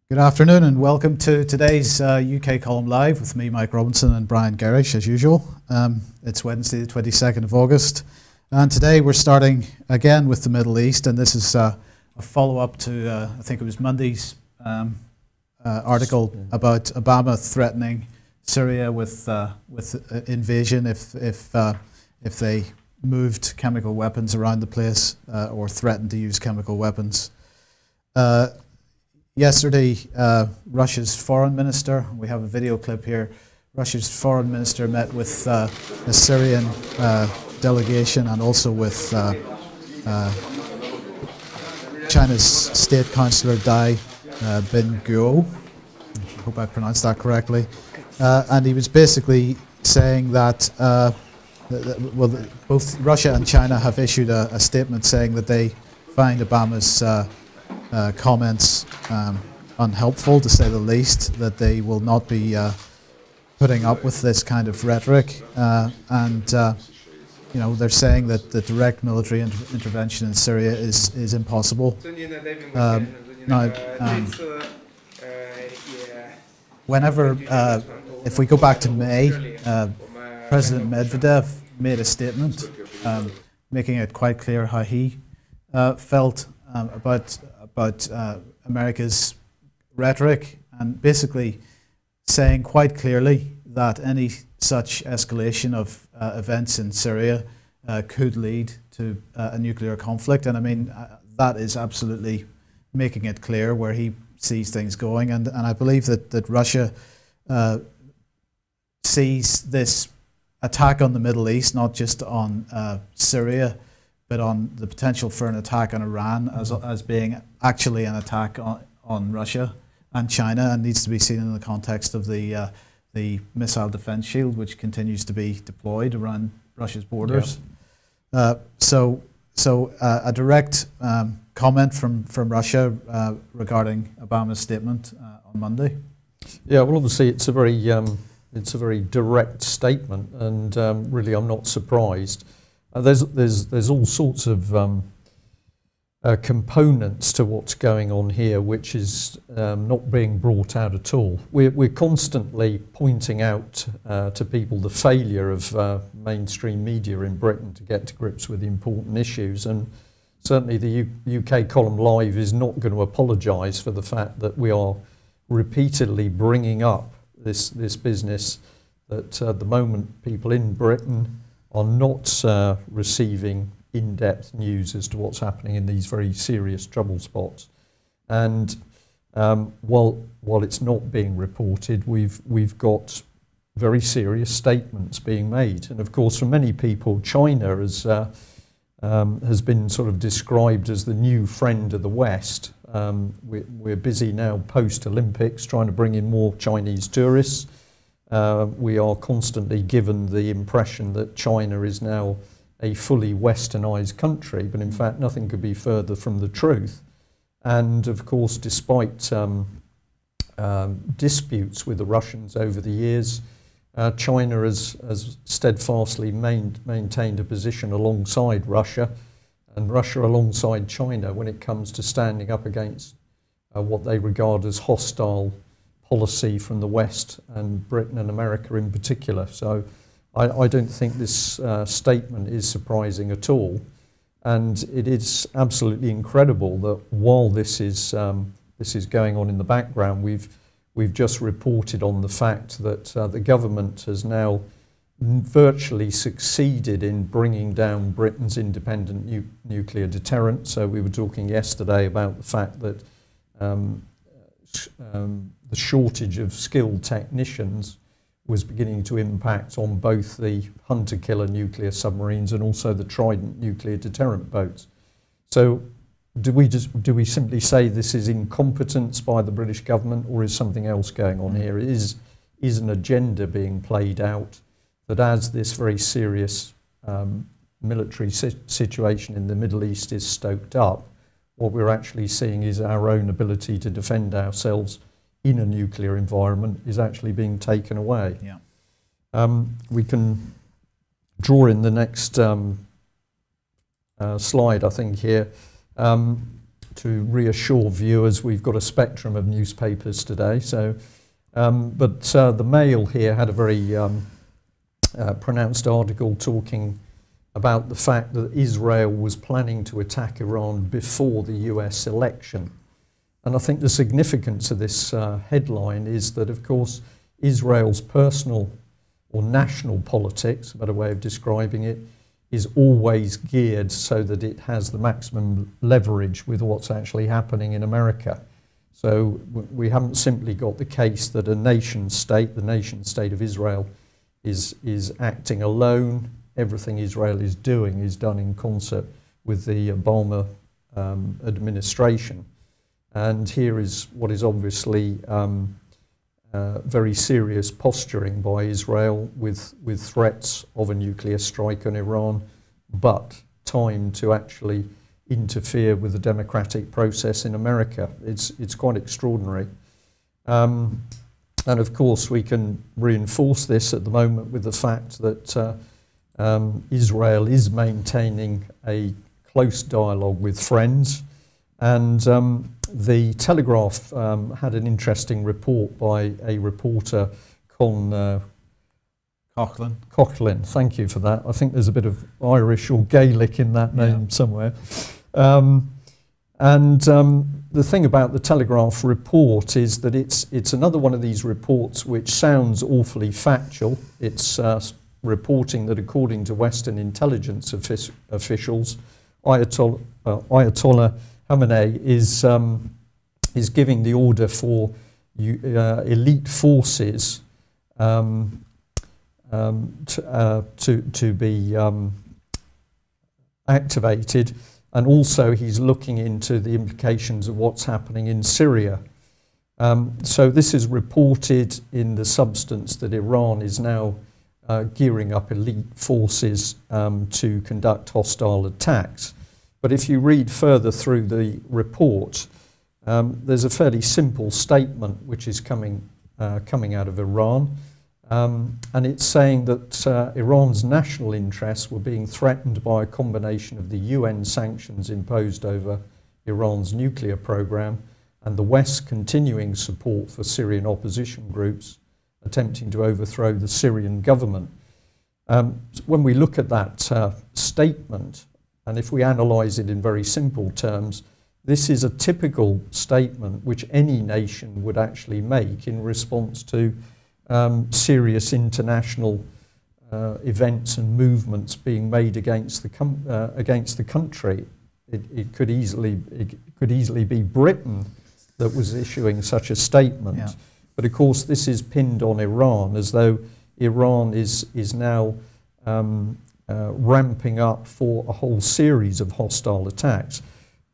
Good afternoon and welcome to today's UK Column Live with me, Mike Robinson and Brian Gerrish, as usual. It's Wednesday the 22nd of August, and today we're starting again with the Middle East, and this is a follow-up to, I think it was Monday's article about Obama threatening Syria with invasion if they moved chemical weapons around the place or threatened to use chemical weapons. Yesterday, Russia's foreign minister, we have a video clip here, Russia's foreign minister met with a Syrian delegation and also with China's state councillor Dai Bin Guo. I hope I pronounced that correctly. And he was basically saying that, both Russia and China have issued a statement saying that they find Obama's comments unhelpful, to say the least, that they will not be putting up with this kind of rhetoric, and you know, they're saying that the direct military intervention in Syria is impossible. Whenever, if we go back to May, President Medvedev made a statement making it quite clear how he felt about America's rhetoric, and basically saying quite clearly that any such escalation of events in Syria could lead to a nuclear conflict. And I mean, that is absolutely making it clear where he sees things going. And I believe that Russia sees this attack on the Middle East, not just on Syria, but on the potential for an attack on Iran as being actually an attack on Russia and China, and needs to be seen in the context of the missile defense shield, which continues to be deployed around Russia's borders. Yeah. So a direct comment from Russia regarding Obama's statement on Monday. Yeah, well, obviously it's a very direct statement, and really I'm not surprised. There's all sorts of components to what's going on here, which is not being brought out at all. We're constantly pointing out to people the failure of mainstream media in Britain to get to grips with the important issues, and certainly the UK Column Live is not going to apologise for the fact that we are repeatedly bringing up this business that at the moment people in Britain are not receiving in-depth news as to what's happening in these very serious trouble spots. And while it's not being reported, we've got very serious statements being made. And of course, for many people, China has been sort of described as the new friend of the West. We're busy now post-Olympics trying to bring in more Chinese tourists. We are constantly given the impression that China is now a fully westernized country, but in fact nothing could be further from the truth. And of course, despite disputes with the Russians over the years, China has steadfastly maintained a position alongside Russia, and Russia alongside China when it comes to standing up against what they regard as hostile policy from the West, and Britain and America in particular. So I don't think this statement is surprising at all, and it is absolutely incredible that while this is going on in the background, we've just reported on the fact that the government has now virtually succeeded in bringing down Britain's independent nuclear deterrent. So we were talking yesterday about the fact that the shortage of skilled technicians was beginning to impact on both the hunter-killer nuclear submarines and also the Trident nuclear deterrent boats. So do we simply say this is incompetence by the British government, or is something else going on here? Is an agenda being played out that as this very serious military situation in the Middle East is stoked up, what we're actually seeing is our own ability to defend ourselves in a nuclear environment is actually being taken away. Yeah. We can draw in the next slide, I think, here. to reassure viewers, we've got a spectrum of newspapers today. So, but the Mail here had a very pronounced article talking about the fact that Israel was planning to attack Iran before the US election. And I think the significance of this headline is that, of course, Israel's personal or national politics, a better way of describing it, is always geared so that it has the maximum leverage with what's actually happening in America. So we haven't simply got the case that a nation state, the nation state of Israel, is acting alone. Everything Israel is doing is done in concert with the Obama administration. And here is what is obviously very serious posturing by Israel with threats of a nuclear strike on Iran, but time to actually interfere with the democratic process in America. It's quite extraordinary. And of course, we can reinforce this at the moment with the fact that Israel is maintaining a close dialogue with friends. And the Telegraph had an interesting report by a reporter, Coughlin. Thank you for that. I think there's a bit of Irish or Gaelic in that name somewhere. The thing about the Telegraph report is that it's another one of these reports which sounds awfully factual. It's reporting that according to Western intelligence officials, Ayatollah Khamenei is giving the order for elite forces to be activated, and also he's looking into the implications of what's happening in Syria. So this is reported in the substance that Iran is now gearing up elite forces to conduct hostile attacks. But if you read further through the report, there's a fairly simple statement which is coming out of Iran, and it's saying that Iran's national interests were being threatened by a combination of the UN sanctions imposed over Iran's nuclear program and the West's continuing support for Syrian opposition groups attempting to overthrow the Syrian government. When we look at that statement, and if we analyse it in very simple terms, this is a typical statement which any nation would actually make in response to serious international events and movements being made against the country. It could easily be Britain that was issuing such a statement. Yeah. But of course, this is pinned on Iran, as though Iran is now ramping up for a whole series of hostile attacks.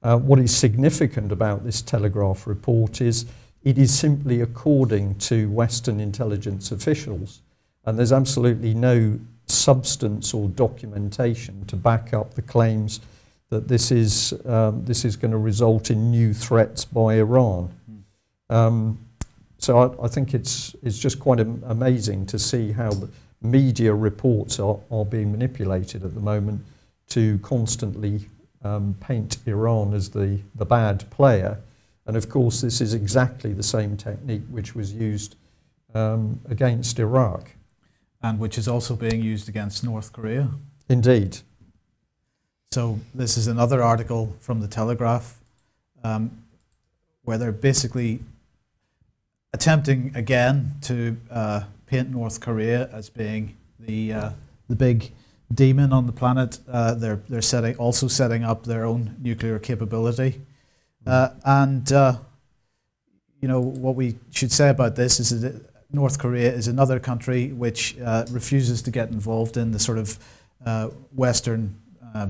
What is significant about this Telegraph report is it is simply according to Western intelligence officials, and there's absolutely no substance or documentation to back up the claims that this is going to result in new threats by Iran. So I think it's just quite amazing to see how the media reports are being manipulated at the moment to constantly paint Iran as the bad player. And of course, this is exactly the same technique which was used against Iraq. And which is also being used against North Korea. Indeed. So this is another article from the Telegraph where they're basically attempting again to paint North Korea as being the big demon on the planet. They're also setting up their own nuclear capability. And you know, what we should say about this is that North Korea is another country which refuses to get involved in the sort of Western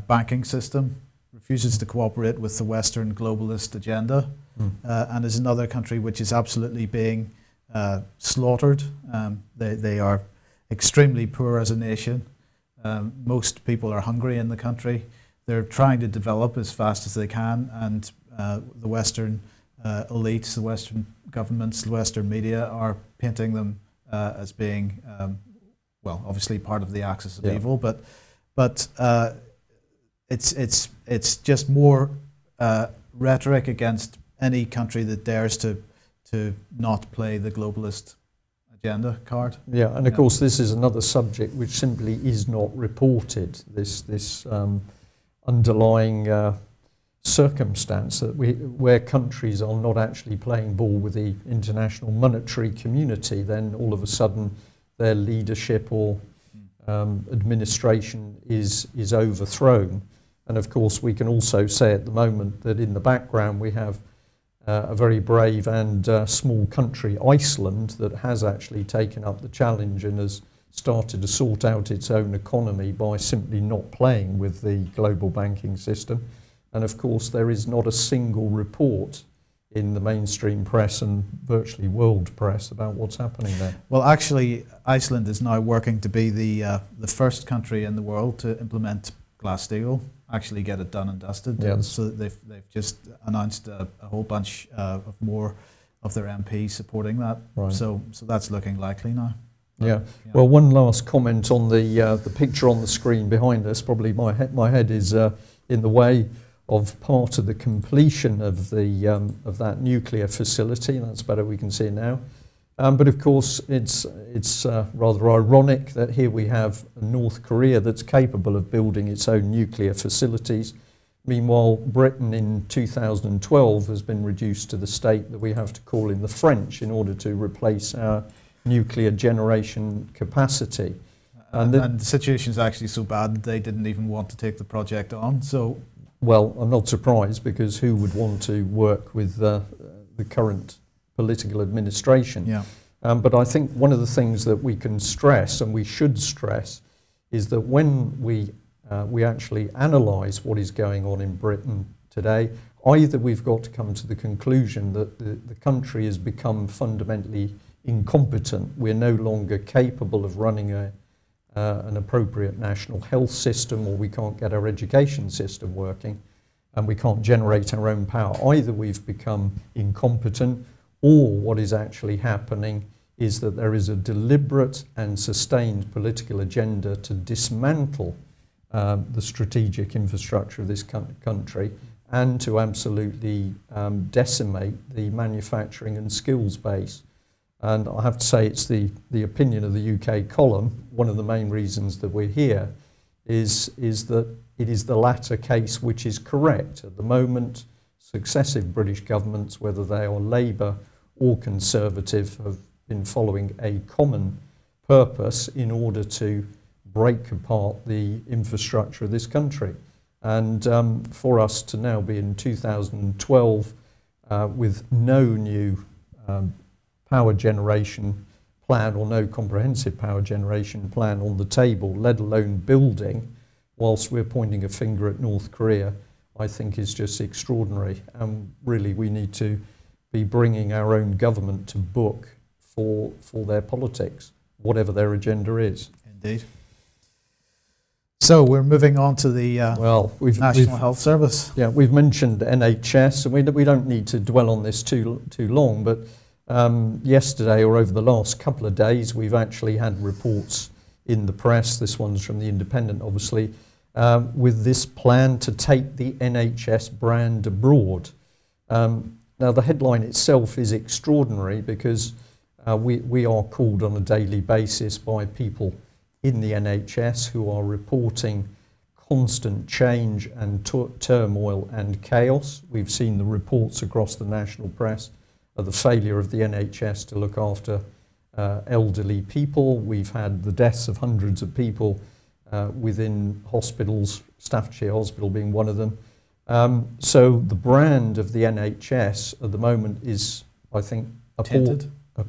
banking system, refuses to cooperate with the Western globalist agenda, and is another country which is absolutely being slaughtered. They are extremely poor as a nation. Most people are hungry in the country. They're trying to develop as fast as they can, and the Western elites, the Western governments, the Western media are painting them as being, well, obviously part of the axis of evil, but it's just more rhetoric against any country that dares to not play the globalist agenda card. Yeah, and of course this is another subject which simply is not reported. This underlying circumstance that where countries are not actually playing ball with the international monetary community, then all of a sudden their leadership or administration is overthrown. And of course we can also say at the moment that in the background we have a very brave and small country, Iceland, that has actually taken up the challenge and has started to sort out its own economy by simply not playing with the global banking system. And of course there is not a single report in the mainstream press and virtually world press about what's happening there. Well, actually Iceland is now working to be the first country in the world to implement Glass-Steagall, actually get it done and dusted. Yes. So they've just announced a whole bunch of more of their MPs supporting that. Right. So that's looking likely now. Yeah. Well, one last comment on the picture on the screen behind us. Probably my head is in the way of part of the completion of that nuclear facility. That's better. We can see it now. But of course, it's rather ironic that here we have North Korea that's capable of building its own nuclear facilities. Meanwhile, Britain in 2012 has been reduced to the state that we have to call in the French in order to replace our nuclear generation capacity. And the situation is actually so bad that they didn't even want to take the project on. So, well, I'm not surprised, because who would want to work with the current political administration? Yeah. But I think one of the things that we can stress, and we should stress, is that when we actually analyse what is going on in Britain today, either we've got to come to the conclusion that the country has become fundamentally incompetent. We're no longer capable of running an appropriate national health system, or we can't get our education system working, and we can't generate our own power. Either we've become incompetent, or what is actually happening is that there is a deliberate and sustained political agenda to dismantle the strategic infrastructure of this country and to absolutely decimate the manufacturing and skills base. And I have to say, it's the opinion of the UK column. One of the main reasons that we're here is that it is the latter case which is correct. At the moment, successive British governments, whether they are Labour or Conservative, have been following a common purpose in order to break apart the infrastructure of this country. And for us to now be in 2012 with no new power generation plan, or no comprehensive power generation plan on the table, let alone building, whilst we're pointing a finger at North Korea, I think is just extraordinary. And really we need to be bringing our own government to book for their politics, whatever their agenda is. Indeed. So we're moving on to the National Health Service. Yeah, we've mentioned NHS, and we don't need to dwell on this too long, but yesterday, or over the last couple of days, we've actually had reports in the press, this one's from The Independent obviously, with this plan to take the NHS brand abroad. Now the headline itself is extraordinary, because we are called on a daily basis by people in the NHS who are reporting constant change and turmoil and chaos. We've seen the reports across the national press of the failure of the NHS to look after elderly people. We've had the deaths of hundreds of people within hospitals, Staffordshire Hospital being one of them. So the brand of the NHS at the moment is, I think,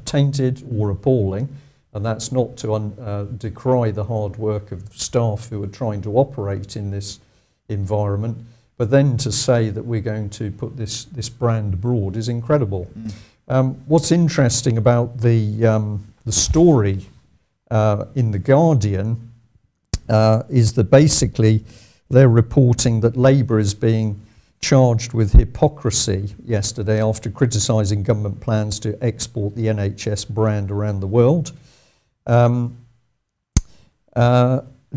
tainted or appalling. And that's not to decry the hard work of staff who are trying to operate in this environment, but then to say that we're going to put this brand abroad is incredible. What's interesting about the story in The Guardian is that basically they're reporting that Labour is being charged with hypocrisy yesterday after criticising government plans to export the NHS brand around the world. The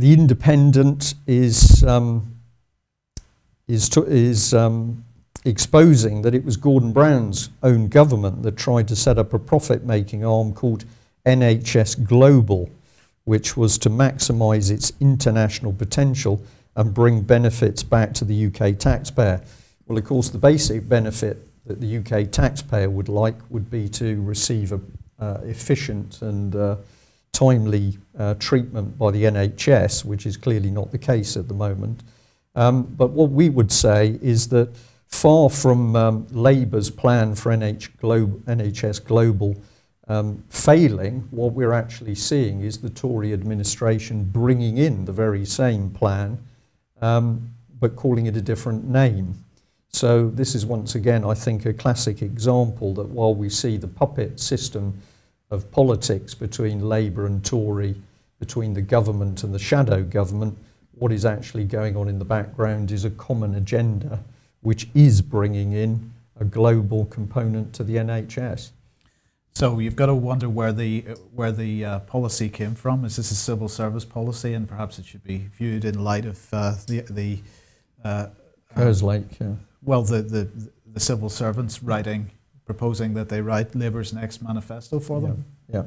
Independent is exposing that it was Gordon Brown's own government that tried to set up a profit-making arm called NHS Global, which was to maximise its international potential and bring benefits back to the UK taxpayer. Well, of course, the basic benefit that the UK taxpayer would like would be to receive a efficient and timely treatment by the NHS, which is clearly not the case at the moment. But what we would say is that far from Labour's plan for NHS Global failing, what we're actually seeing is the Tory administration bringing in the very same plan, but calling it a different name. So this is once again, I think, a classic example that while we see the puppet system of politics between Labour and Tory, between the government and the shadow government, what is actually going on in the background is a common agenda which is bringing in a global component to the NHS. So you've got to wonder where the policy came from. Is this a civil service policy, and perhaps it should be viewed in light of the Kerslake, yeah. Well, the civil servants proposing that they write Labour's next manifesto for them. Yeah.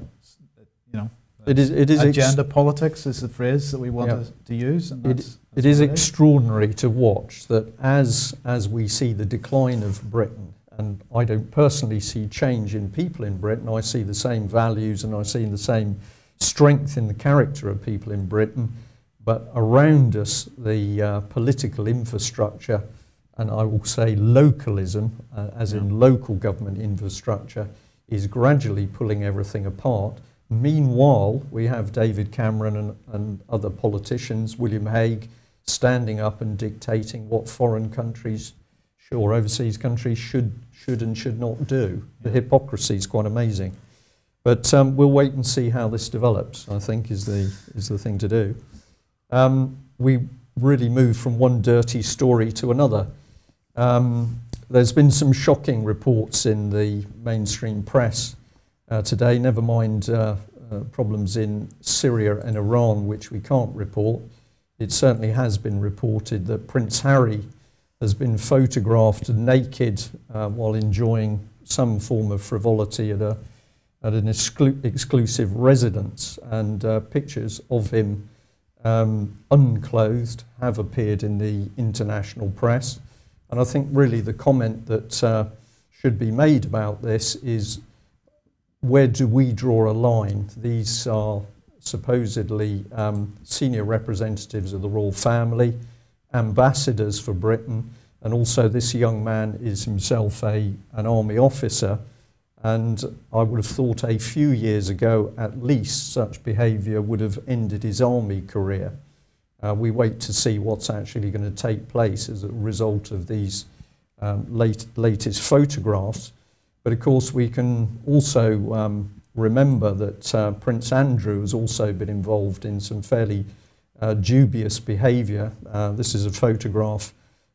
You know, it is agenda politics is the phrase that we want to use. And it is extraordinary to watch that as we see the decline of Britain, and I don't personally see change in people in Britain, I see the same values and I see the same strength in the character of people in Britain, but around us the political infrastructure, and I will say localism, as in local government infrastructure, is gradually pulling everything apart. Meanwhile, we have David Cameron and other politicians, William Hague, standing up and dictating what foreign countries, or overseas countries, should and should not do. The hypocrisy is quite amazing. But we'll wait and see how this develops, I think, is the thing to do. We really move from one dirty story to another. There's been some shocking reports in the mainstream press today, never mind problems in Syria and Iran, which we can't report. It certainly has been reported that Prince Harry has been photographed naked while enjoying some form of frivolity at an exclusive residence, and pictures of him unclothed have appeared in the international press. And I think really the comment that should be made about this is, where do we draw a line? These are supposedly senior representatives of the royal family, ambassadors for Britain, and also this young man is himself an army officer, and I would have thought a few years ago at least such behaviour would have ended his army career. We wait to see what's actually going to take place as a result of these latest photographs. But of course we can also remember that Prince Andrew has also been involved in some fairly dubious behaviour. This is a photograph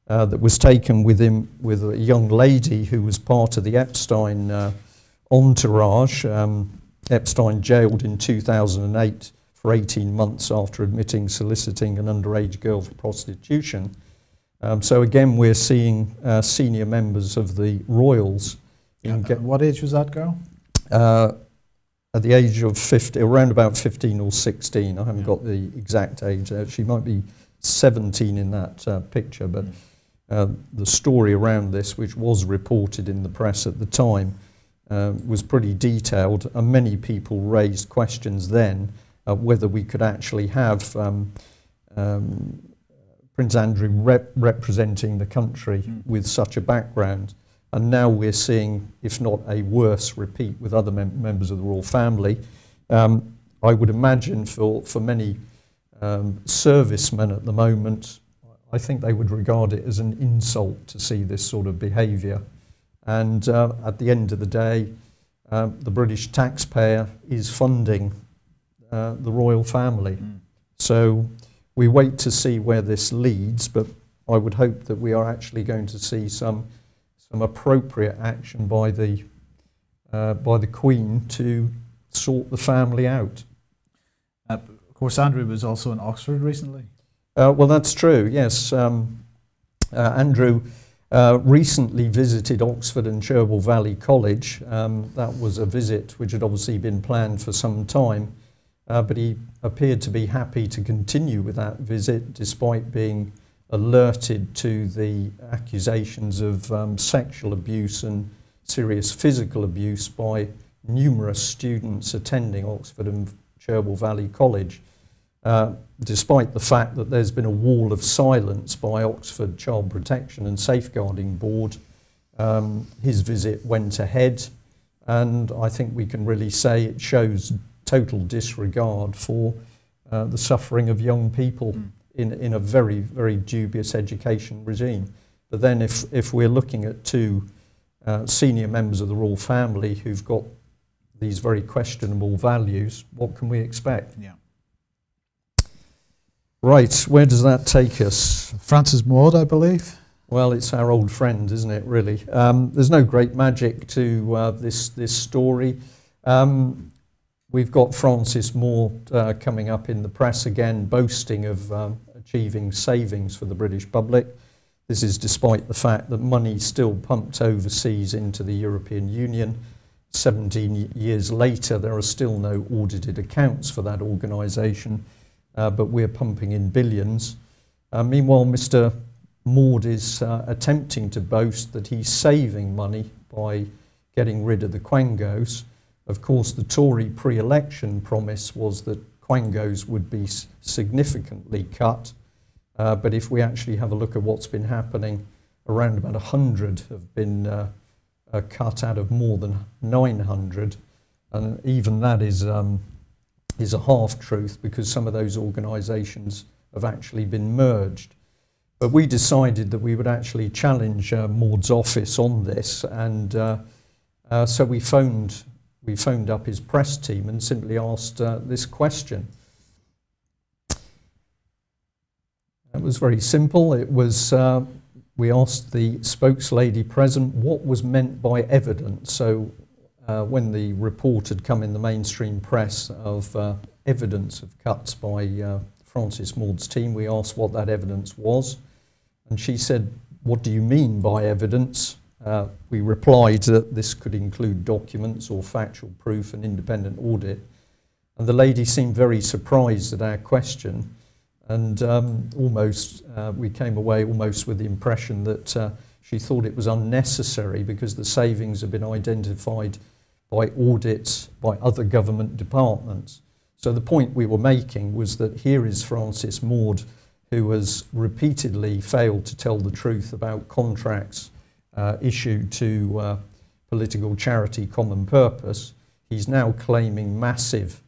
that was taken with him with a young lady who was part of the Epstein entourage. Epstein jailed in 2008 for 18 months after admitting soliciting an underage girl for prostitution. So again, we're seeing senior members of the royals. What age was that girl? At the age of 50, around about 15 or 16. I haven't got the exact age. She might be 17 in that picture, but the story around this, which was reported in the press at the time, was pretty detailed, and many people raised questions then whether we could actually have Prince Andrew representing the country with such a background. And now we're seeing, if not a worse repeat with other members of the royal family. I would imagine for many servicemen at the moment, I think they would regard it as an insult to see this sort of behaviour. And at the end of the day, the British taxpayer is funding the royal family. So we wait to see where this leads, but I would hope that we are actually going to see some appropriate action by the Queen to sort the family out. Of course, Andrew was also in Oxford recently. Well, that's true, yes. Andrew recently visited Oxford and Cherwell Valley College. That was a visit which had obviously been planned for some time, but he appeared to be happy to continue with that visit despite being alerted to the accusations of sexual abuse and serious physical abuse by numerous students attending Oxford and Cherwell Valley College, despite the fact that there's been a wall of silence by Oxford Child Protection and Safeguarding Board. His visit went ahead, and I think we can really say it shows total disregard for the suffering of young people in a very, very dubious education regime. But then if we're looking at two senior members of the royal family who've got these very questionable values, what can we expect? Yeah. Right, where does that take us? Francis Maud, I believe. Well, it's our old friend, isn't it, really? There's no great magic to this story. We've got Francis Maud coming up in the press again, boasting of achieving savings for the British public. This is despite the fact that money still pumped overseas into the European Union. 17 years later, there are still no audited accounts for that organisation, but we're pumping in billions. Meanwhile, Mr. Maud is attempting to boast that he's saving money by getting rid of the quangos. Of course, the Tory pre-election promise was that quangos would be significantly cut, but if we actually have a look at what's been happening, around about 100 have been cut out of more than 900, and even that is a half-truth because some of those organisations have actually been merged. But we decided that we would actually challenge Maud's office on this, and so we phoned up his press team and simply asked this question. It was very simple. It was we asked the spokeslady present what was meant by evidence. So when the report had come in the mainstream press of evidence of cuts by Francis Maud's team, we asked what that evidence was, and she said, "What do you mean by evidence?" We replied that this could include documents or factual proof and independent audit, and the lady seemed very surprised at our question, and we came away almost with the impression that she thought it was unnecessary because the savings have been identified by audits by other government departments. So the point we were making was that here is Francis Maud, who has repeatedly failed to tell the truth about contracts issued to political charity Common Purpose. He's now claiming massive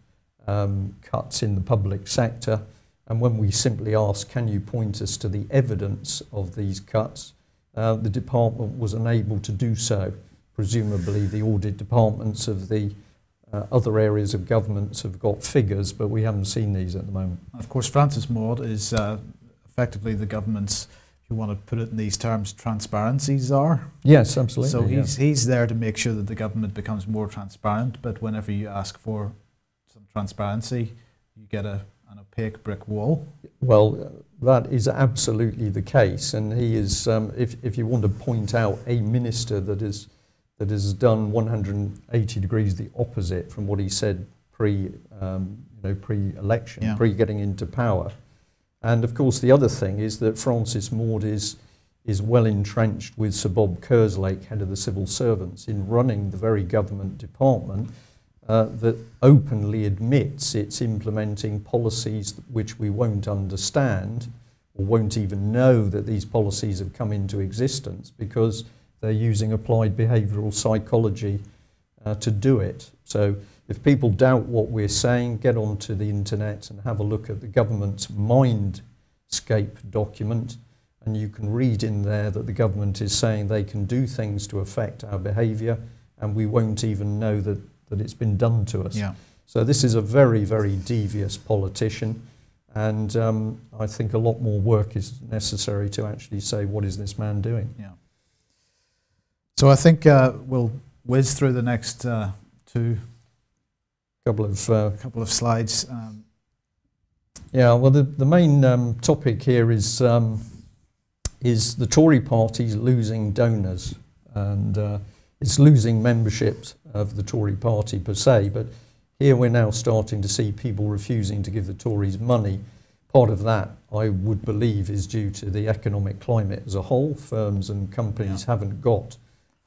cuts in the public sector, and when we simply asked, can you point us to the evidence of these cuts, the department was unable to do so. Presumably the audit departments of the other areas of governments have got figures, but we haven't seen these at the moment. Of course, Francis Maud is effectively the government's, if you want to put it in these terms, transparency czar. Yes, absolutely. So he's there to make sure that the government becomes more transparent, but whenever you ask for some transparency, you get an opaque brick wall. Well, that is absolutely the case, and he is, if you want to point out a minister that has done 180 degrees the opposite from what he said pre-election, pre-getting into power. And of course, the other thing is that Francis Maud is well entrenched with Sir Bob Kerslake, head of the civil servants, in running the very government department that openly admits it's implementing policies which we won't understand or won't even know that these policies have come into existence because they're using applied behavioural psychology to do it. So if people doubt what we're saying, get onto the internet and have a look at the government's Mindscape document, and you can read in there that the government is saying they can do things to affect our behaviour and we won't even know that it's been done to us. Yeah. So this is a very, very devious politician, and I think a lot more work is necessary to actually say, what is this man doing? Yeah. So I think we'll whiz through the next couple of slides. Yeah, well, the main topic here is is the Tory party's losing donors, and it's losing memberships of the Tory party per se, but here we're now starting to see people refusing to give the Tories money. Part of that, I would believe, is due to the economic climate as a whole. Firms and companies haven't got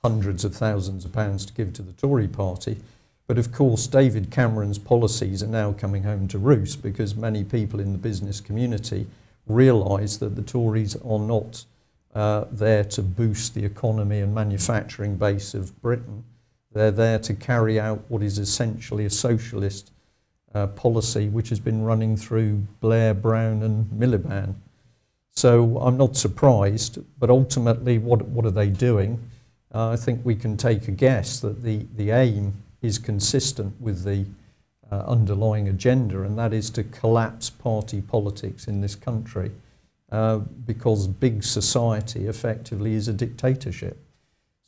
hundreds of thousands of pounds to give to the Tory party. But of course, David Cameron's policies are now coming home to roost, because many people in the business community realise that the Tories are not there to boost the economy and manufacturing base of Britain. They're there to carry out what is essentially a socialist policy, which has been running through Blair, Brown and Miliband. So I'm not surprised, but ultimately what are they doing? I think we can take a guess that the aim is consistent with the underlying agenda, and that is to collapse party politics in this country, because big society effectively is a dictatorship.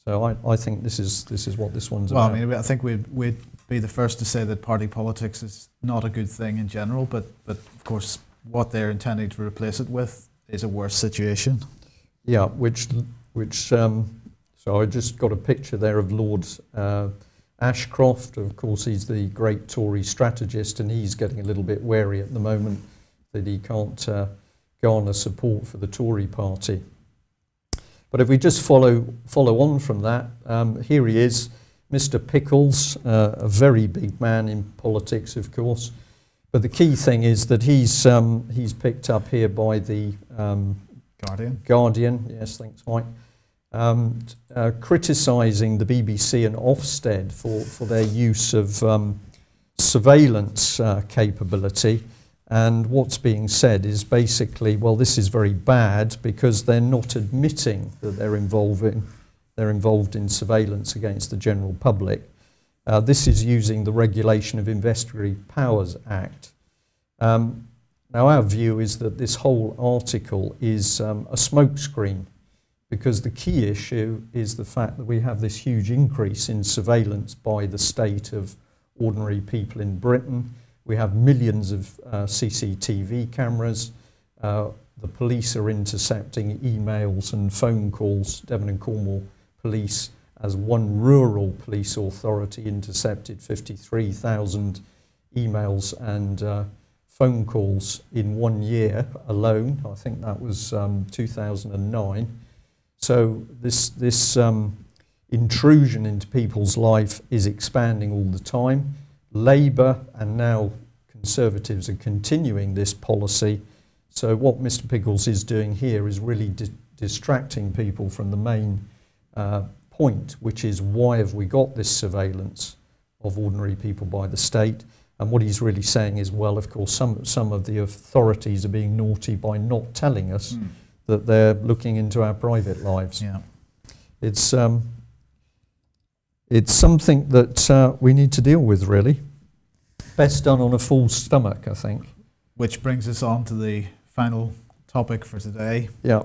So I think this is what this one's about. Well, I mean, I think we'd be the first to say that party politics is not a good thing in general, but of course what they're intending to replace it with is a worse situation. Yeah, so I just got a picture there of Lord Ashcroft. Of course, he's the great Tory strategist, and he's getting a little bit wary at the moment that he can't garner support for the Tory party. But if we just follow on from that, here he is, Mr. Pickles, a very big man in politics, of course. But the key thing is that he's picked up here by the Guardian. Yes, thanks, Mike. Criticising the BBC and Ofsted for their use of surveillance capability. And what's being said is basically, well, this is very bad because they're not admitting that they're involved in surveillance against the general public. This is using the Regulation of Investigatory Powers Act. Now, our view is that this whole article is a smokescreen, because the key issue is the fact that we have this huge increase in surveillance by the state of ordinary people in Britain. We have millions of CCTV cameras. The police are intercepting emails and phone calls. Devon and Cornwall Police, as one rural police authority, intercepted 53,000 emails and phone calls in 1 year alone. I think that was 2009. So this intrusion into people's life is expanding all the time. Labour and now Conservatives are continuing this policy. So what Mr. Pickles is doing here is really distracting people from the main point, which is, why have we got this surveillance of ordinary people by the state? And what he's really saying is, well, of course, some of the authorities are being naughty by not telling us that they're looking into our private lives. Yeah. It's something that we need to deal with, really. Best done on a full stomach, I think. Which brings us on to the final topic for today. Yeah.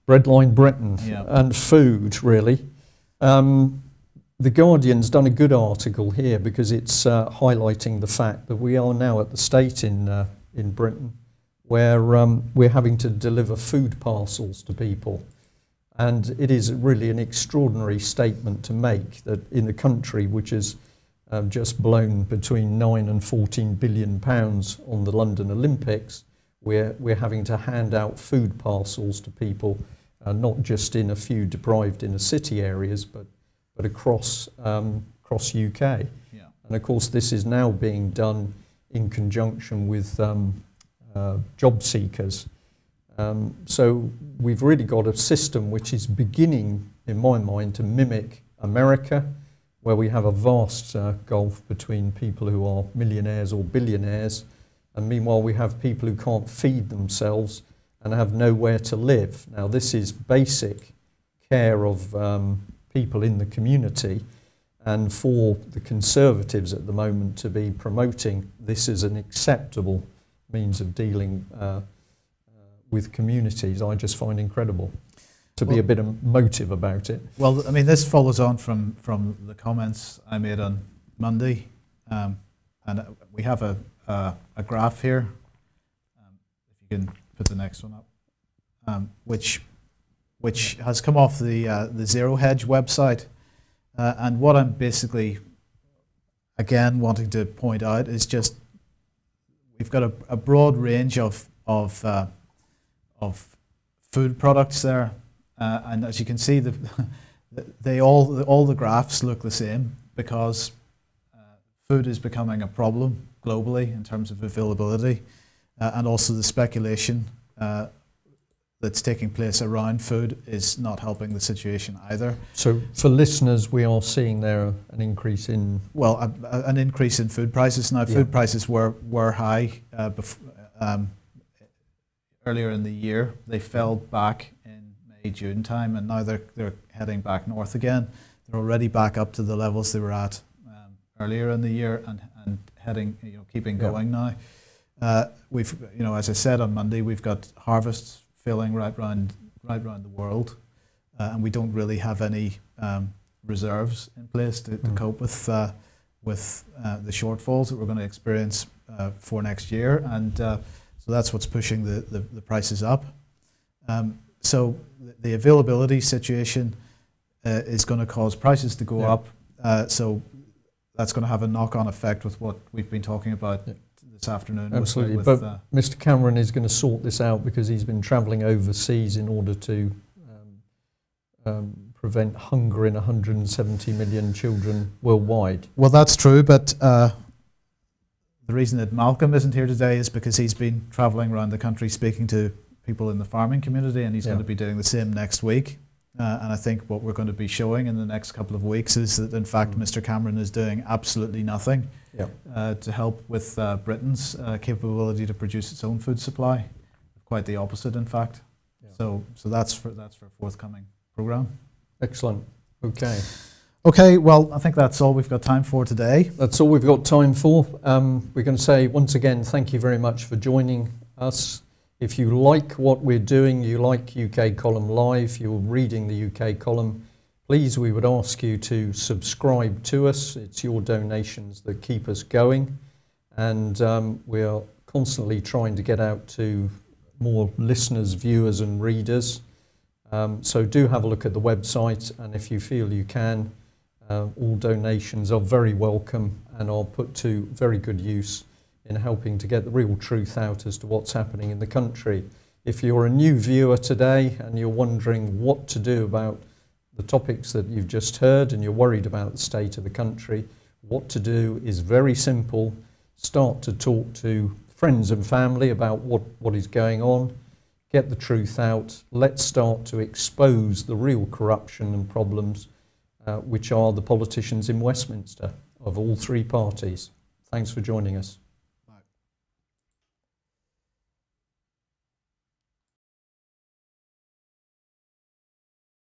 Breadline Britain and food, really. The Guardian's done a good article here because it's highlighting the fact that we are now at the state in Britain where we're having to deliver food parcels to people. And it is really an extraordinary statement to make, that in a country which has just blown between 9 and 14 billion pounds on the London Olympics, we're having to hand out food parcels to people, not just in a few deprived inner city areas, but across UK. Yeah. And of course this is now being done in conjunction with job seekers. So we've really got a system which is beginning, in my mind, to mimic America, where we have a vast gulf between people who are millionaires or billionaires, and meanwhile we have people who can't feed themselves and have nowhere to live. Now, this is basic care of people in the community, and for the Conservatives at the moment to be promoting this as an acceptable means of dealing with communities, I just find incredible. To be a bit emotive about it. Well, I mean, this follows on from the comments I made on Monday, and we have a graph here. If you can put the next one up. which has come off the Zero Hedge website. And what I'm basically, again, wanting to point out is just we've got a broad range of food products there, and as you can see, all the graphs look the same because food is becoming a problem globally in terms of availability, and also the speculation that's taking place around food is not helping the situation either. So for listeners, we are seeing there an increase in... Well, an increase in food prices. Now, food prices were high earlier in the year. They fell back in May, June time, and now they're heading back north again. They're already back up to the levels they were at earlier in the year and heading, keeping going now. We've, as I said on Monday, we've got harvests failing right round the world, and we don't really have any reserves in place to cope with the shortfalls that we're going to experience for next year, and so that's what's pushing the prices up. So the availability situation is going to cause prices to go up. So that's going to have a knock-on effect with what we've been talking about this afternoon. Absolutely, but Mr. Cameron is going to sort this out because he's been travelling overseas in order to prevent hunger in 170 million children worldwide. Well, that's true, but the reason that Malcolm isn't here today is because he's been travelling around the country speaking to people in the farming community, and he's going to be doing the same next week. And I think what we're going to be showing in the next couple of weeks is that, in fact, Mr. Cameron is doing absolutely nothing to help with Britain's capability to produce its own food supply. Quite the opposite, in fact. So that's for a forthcoming programme. Excellent. Okay. Okay, well, I think that's all we've got time for today. That's all we've got time for. We're going to say, once again, thank you very much for joining us. If you like what we're doing, you like UK Column Live, you're reading the UK Column, please, we would ask you to subscribe to us. It's your donations that keep us going. And we are constantly trying to get out to more listeners, viewers and readers. So do have a look at the website, and if you feel you can, all donations are very welcome and are put to very good use in helping to get the real truth out as to what's happening in the country. If you're a new viewer today and you're wondering what to do about the topics that you've just heard and you're worried about the state of the country, what to do is very simple. Start to talk to friends and family about what is going on. Get the truth out. Let's start to expose the real corruption and problems which are the politicians in Westminster of all three parties. Thanks for joining us.